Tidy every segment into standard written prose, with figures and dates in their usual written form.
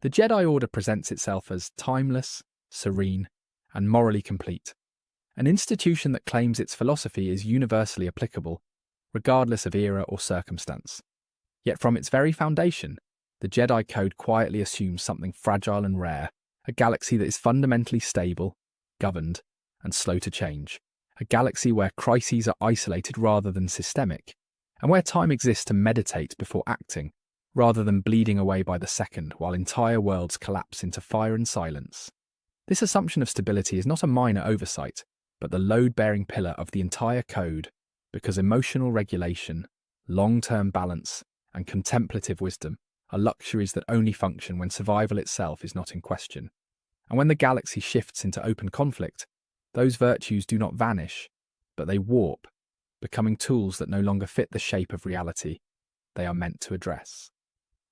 The Jedi Order presents itself as timeless, serene, and morally complete, an institution that claims its philosophy is universally applicable, regardless of era or circumstance. Yet from its very foundation, the Jedi Code quietly assumes something fragile and rare, a galaxy that is fundamentally stable, governed, and slow to change, a galaxy where crises are isolated rather than systemic, and where time exists to meditate before acting, rather than bleeding away by the second while entire worlds collapse into fire and silence. This assumption of stability is not a minor oversight, but the load-bearing pillar of the entire code, because emotional regulation, long-term balance, and contemplative wisdom are luxuries that only function when survival itself is not in question. And when the galaxy shifts into open conflict, those virtues do not vanish, but they warp, becoming tools that no longer fit the shape of reality they are meant to address.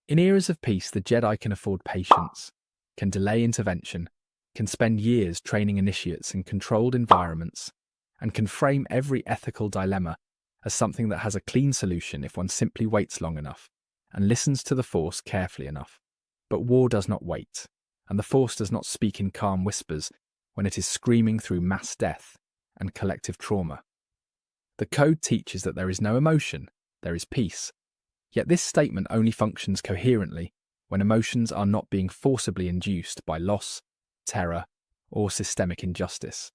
In eras of peace, the Jedi can afford patience, can delay intervention, can spend years training initiates in controlled environments, and can frame every ethical dilemma as something that has a clean solution if one simply waits long enough and listens to the Force carefully enough. But war does not wait, and the Force does not speak in calm whispers when it is screaming through mass death and collective trauma. The Code teaches that there is no emotion, there is peace. Yet this statement only functions coherently when emotions are not being forcibly induced by loss, terror, or systemic injustice.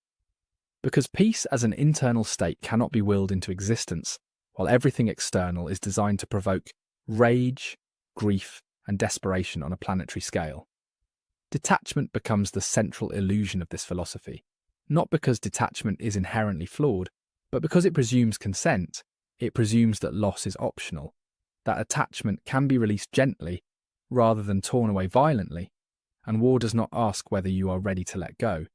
Because peace as an internal state cannot be willed into existence, while everything external is designed to provoke rage, grief, and desperation on a planetary scale. Detachment becomes the central illusion of this philosophy, not because detachment is inherently flawed, but because it presumes consent. It presumes that loss is optional, that attachment can be released gently rather than torn away violently, and war does not ask whether you are ready to let go.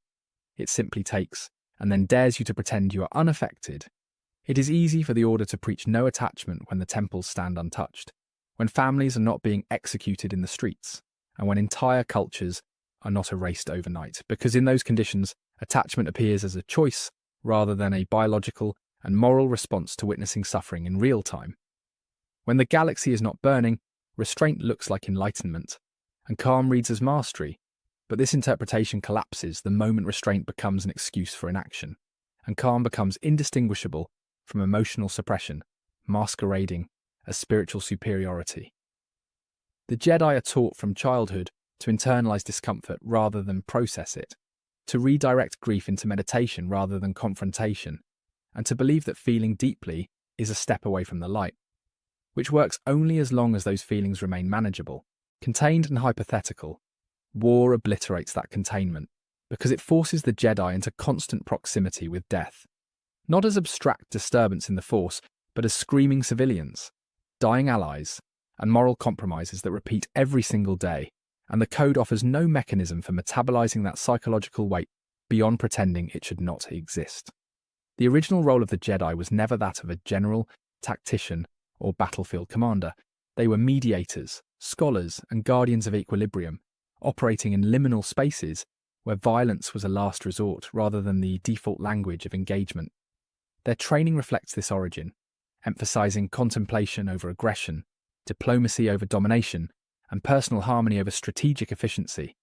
It simply takes and then dares you to pretend you are unaffected. It is easy for the Order to preach no attachment when the temples stand untouched, when families are not being executed in the streets, and when entire cultures are not erased overnight, because in those conditions, attachment appears as a choice rather than a biological and moral response to witnessing suffering in real time. When the galaxy is not burning, restraint looks like enlightenment, and calm reads as mastery, but this interpretation collapses the moment restraint becomes an excuse for inaction, and calm becomes indistinguishable from emotional suppression, masquerading as spiritual superiority. The Jedi are taught from childhood to internalize discomfort rather than process it, to redirect grief into meditation rather than confrontation, and to believe that feeling deeply is a step away from the light, which works only as long as those feelings remain manageable, contained and hypothetical. War obliterates that containment because it forces the Jedi into constant proximity with death, not as abstract disturbance in the Force, but as screaming civilians, dying allies, and moral compromises that repeat every single day, and the Code offers no mechanism for metabolizing that psychological weight beyond pretending it should not exist. The original role of the Jedi was never that of a general, tactician, or battlefield commander. They were mediators, scholars, and guardians of equilibrium, operating in liminal spaces where violence was a last resort rather than the default language of engagement. Their training reflects this origin, emphasizing contemplation over aggression, diplomacy over domination, and personal harmony over strategic efficiency.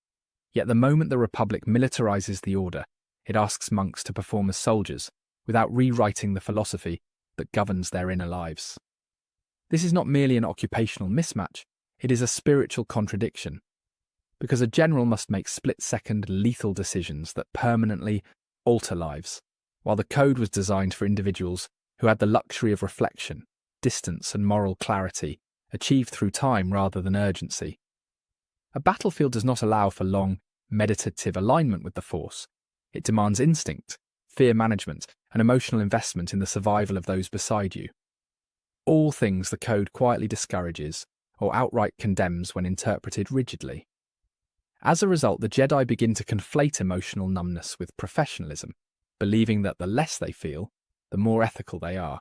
Yet the moment the Republic militarizes the Order, it asks monks to perform as soldiers, without rewriting the philosophy that governs their inner lives. This is not merely an occupational mismatch, it is a spiritual contradiction, because a general must make split-second lethal decisions that permanently alter lives, while the Code was designed for individuals who had the luxury of reflection, distance, and moral clarity, achieved through time rather than urgency. A battlefield does not allow for long, meditative alignment with the Force. It demands instinct, fear management, and emotional investment in the survival of those beside you. All things the Code quietly discourages or outright condemns when interpreted rigidly. As a result, the Jedi begin to conflate emotional numbness with professionalism, believing that the less they feel, the more ethical they are,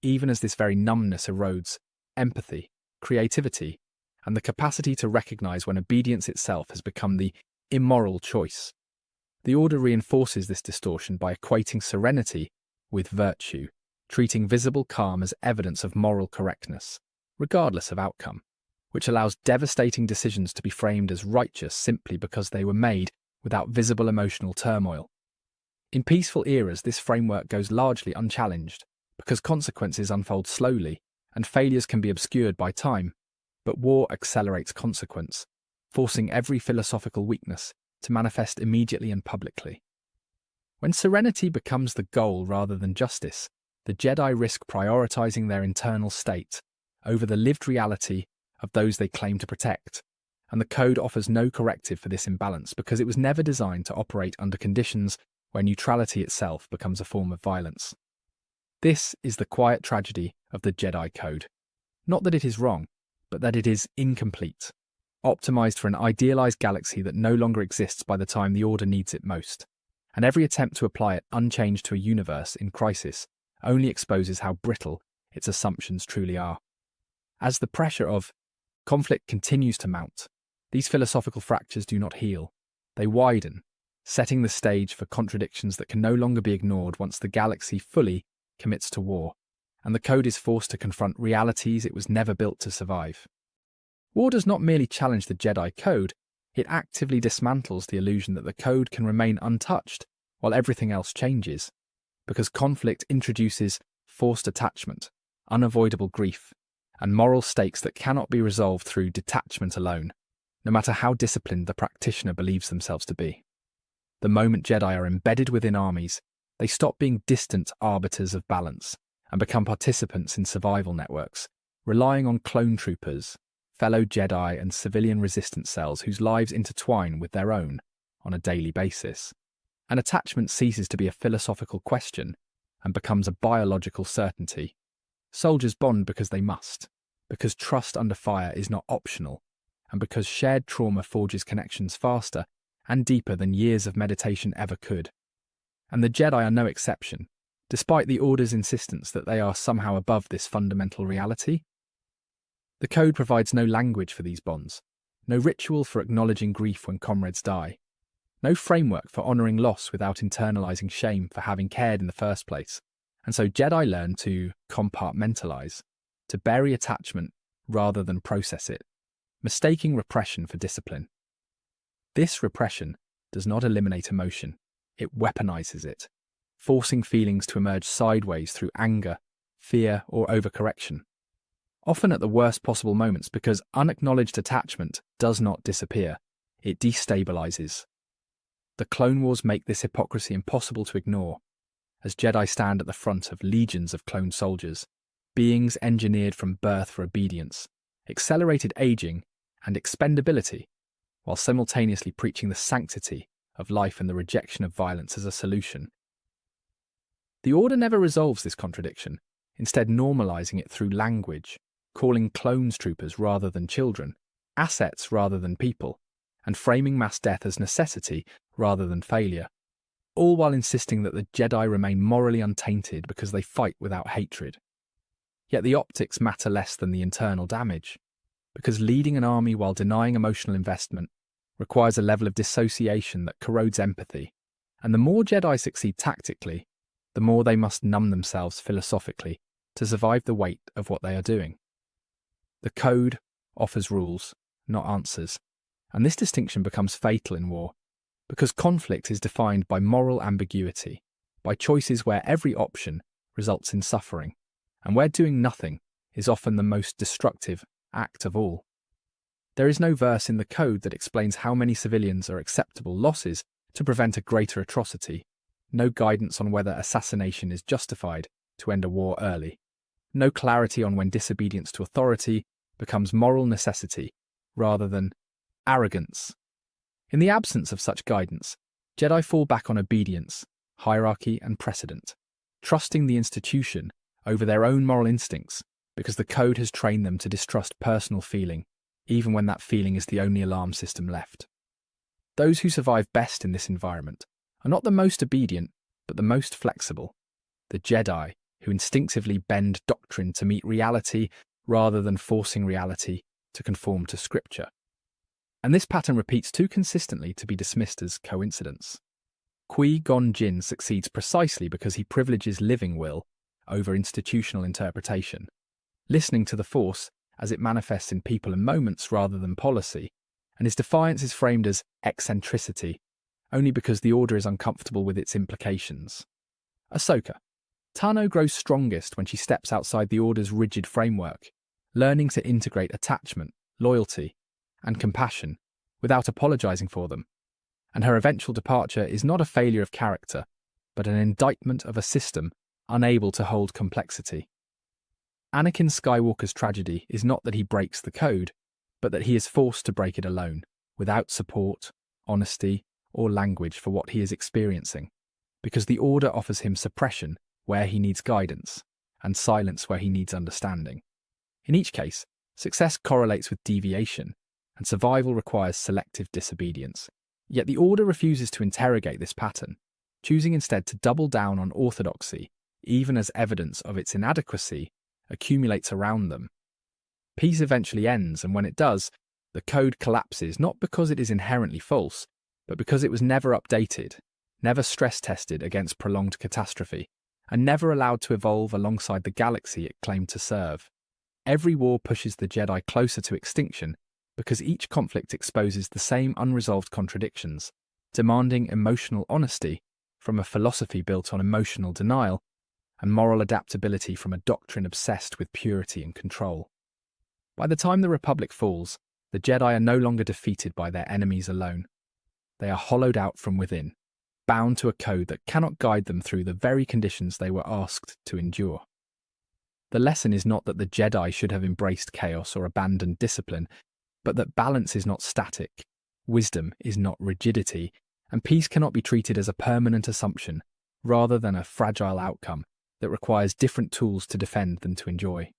even as this very numbness erodes empathy, creativity, and the capacity to recognize when obedience itself has become the immoral choice. The Order reinforces this distortion by equating serenity with virtue, treating visible calm as evidence of moral correctness, regardless of outcome. which allows devastating decisions to be framed as righteous simply because they were made without visible emotional turmoil. In peaceful eras, this framework goes largely unchallenged because consequences unfold slowly and failures can be obscured by time, but war accelerates consequence, forcing every philosophical weakness to manifest immediately and publicly. When serenity becomes the goal rather than justice, the Jedi risk prioritizing their internal state over the lived reality of those they claim to protect, and the Code offers no corrective for this imbalance because it was never designed to operate under conditions where neutrality itself becomes a form of violence. This is the quiet tragedy of the Jedi Code. Not that it is wrong, but that it is incomplete, optimized for an idealized galaxy that no longer exists by the time the Order needs it most, and every attempt to apply it unchanged to a universe in crisis only exposes how brittle its assumptions truly are. As the pressure of conflict continues to mount, these philosophical fractures do not heal. They widen, setting the stage for contradictions that can no longer be ignored once the galaxy fully commits to war, and the Code is forced to confront realities it was never built to survive. War does not merely challenge the Jedi Code, it actively dismantles the illusion that the Code can remain untouched while everything else changes, because conflict introduces forced attachment, unavoidable grief, and moral stakes that cannot be resolved through detachment alone, no matter how disciplined the practitioner believes themselves to be. The moment Jedi are embedded within armies, they stop being distant arbiters of balance and become participants in survival networks, relying on clone troopers, fellow Jedi and civilian resistance cells whose lives intertwine with their own on a daily basis. An attachment ceases to be a philosophical question and becomes a biological certainty. Soldiers bond because they must, because trust under fire is not optional, and because shared trauma forges connections faster and deeper than years of meditation ever could. And the Jedi are no exception, despite the Order's insistence that they are somehow above this fundamental reality. The Code provides no language for these bonds, no ritual for acknowledging grief when comrades die, no framework for honouring loss without internalizing shame for having cared in the first place. And so Jedi learn to compartmentalize, to bury attachment rather than process it, mistaking repression for discipline. This repression does not eliminate emotion, it weaponizes it, forcing feelings to emerge sideways through anger, fear, or overcorrection, often at the worst possible moments because unacknowledged attachment does not disappear, it destabilizes. The Clone Wars make this hypocrisy impossible to ignore, as Jedi stand at the front of legions of clone soldiers, beings engineered from birth for obedience, accelerated aging, and expendability, while simultaneously preaching the sanctity of life and the rejection of violence as a solution. The Order never resolves this contradiction, instead normalizing it through language, calling clones troopers rather than children, assets rather than people, and framing mass death as necessity rather than failure, all while insisting that the Jedi remain morally untainted because they fight without hatred. Yet the optics matter less than the internal damage, because leading an army while denying emotional investment requires a level of dissociation that corrodes empathy, and the more Jedi succeed tactically, the more they must numb themselves philosophically to survive the weight of what they are doing. The Code offers rules, not answers, and this distinction becomes fatal in war, because conflict is defined by moral ambiguity, by choices where every option results in suffering, and where doing nothing is often the most destructive act of all. There is no verse in the Code that explains how many civilians are acceptable losses to prevent a greater atrocity, no guidance on whether assassination is justified to end a war early, no clarity on when disobedience to authority becomes moral necessity rather than arrogance. In the absence of such guidance, Jedi fall back on obedience, hierarchy, and precedent, trusting the institution over their own moral instincts because the Code has trained them to distrust personal feeling, even when that feeling is the only alarm system left. Those who survive best in this environment are not the most obedient, but the most flexible, the Jedi who instinctively bend doctrine to meet reality rather than forcing reality to conform to scripture. And this pattern repeats too consistently to be dismissed as coincidence. Qui-Gon Jinn succeeds precisely because he privileges living will over institutional interpretation, listening to the Force as it manifests in people and moments rather than policy, and his defiance is framed as eccentricity, only because the Order is uncomfortable with its implications. Ahsoka. Tano grows strongest when she steps outside the Order's rigid framework, learning to integrate attachment, loyalty, and compassion without apologizing for them. And her eventual departure is not a failure of character, but an indictment of a system unable to hold complexity. Anakin Skywalker's tragedy is not that he breaks the code, but that he is forced to break it alone, without support, honesty, or language for what he is experiencing, because the Order offers him suppression where he needs guidance, and silence where he needs understanding. In each case, success correlates with deviation, and survival requires selective disobedience. Yet the Order refuses to interrogate this pattern, choosing instead to double down on orthodoxy, even as evidence of its inadequacy accumulates around them. Peace eventually ends, and when it does, the code collapses not because it is inherently false, but because it was never updated, never stress-tested against prolonged catastrophe, and never allowed to evolve alongside the galaxy it claimed to serve. Every war pushes the Jedi closer to extinction because each conflict exposes the same unresolved contradictions, demanding emotional honesty from a philosophy built on emotional denial and moral adaptability from a doctrine obsessed with purity and control. By the time the Republic falls, the Jedi are no longer defeated by their enemies alone. They are hollowed out from within, bound to a code that cannot guide them through the very conditions they were asked to endure. The lesson is not that the Jedi should have embraced chaos or abandoned discipline, but that balance is not static, wisdom is not rigidity, and peace cannot be treated as a permanent assumption, rather than a fragile outcome that requires different tools to defend than to enjoy.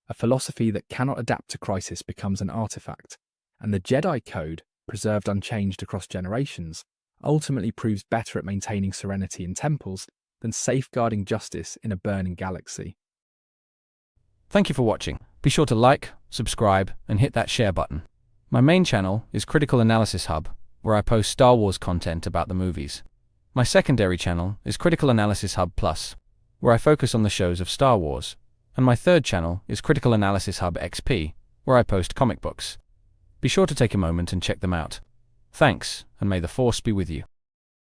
A philosophy that cannot adapt to crisis becomes an artifact, and the Jedi Code, preserved unchanged across generations, ultimately proves better at maintaining serenity in temples than safeguarding justice in a burning galaxy. Thank you for watching. Be sure to like, subscribe, and hit that share button. My main channel is Critical Analysis Hub, where I post Star Wars content about the movies. My secondary channel is Critical Analysis Hub Plus, where I focus on the shows of Star Wars. And my third channel is Critical Analysis Hub XP, where I post comic books. Be sure to take a moment and check them out. Thanks, and may the Force be with you.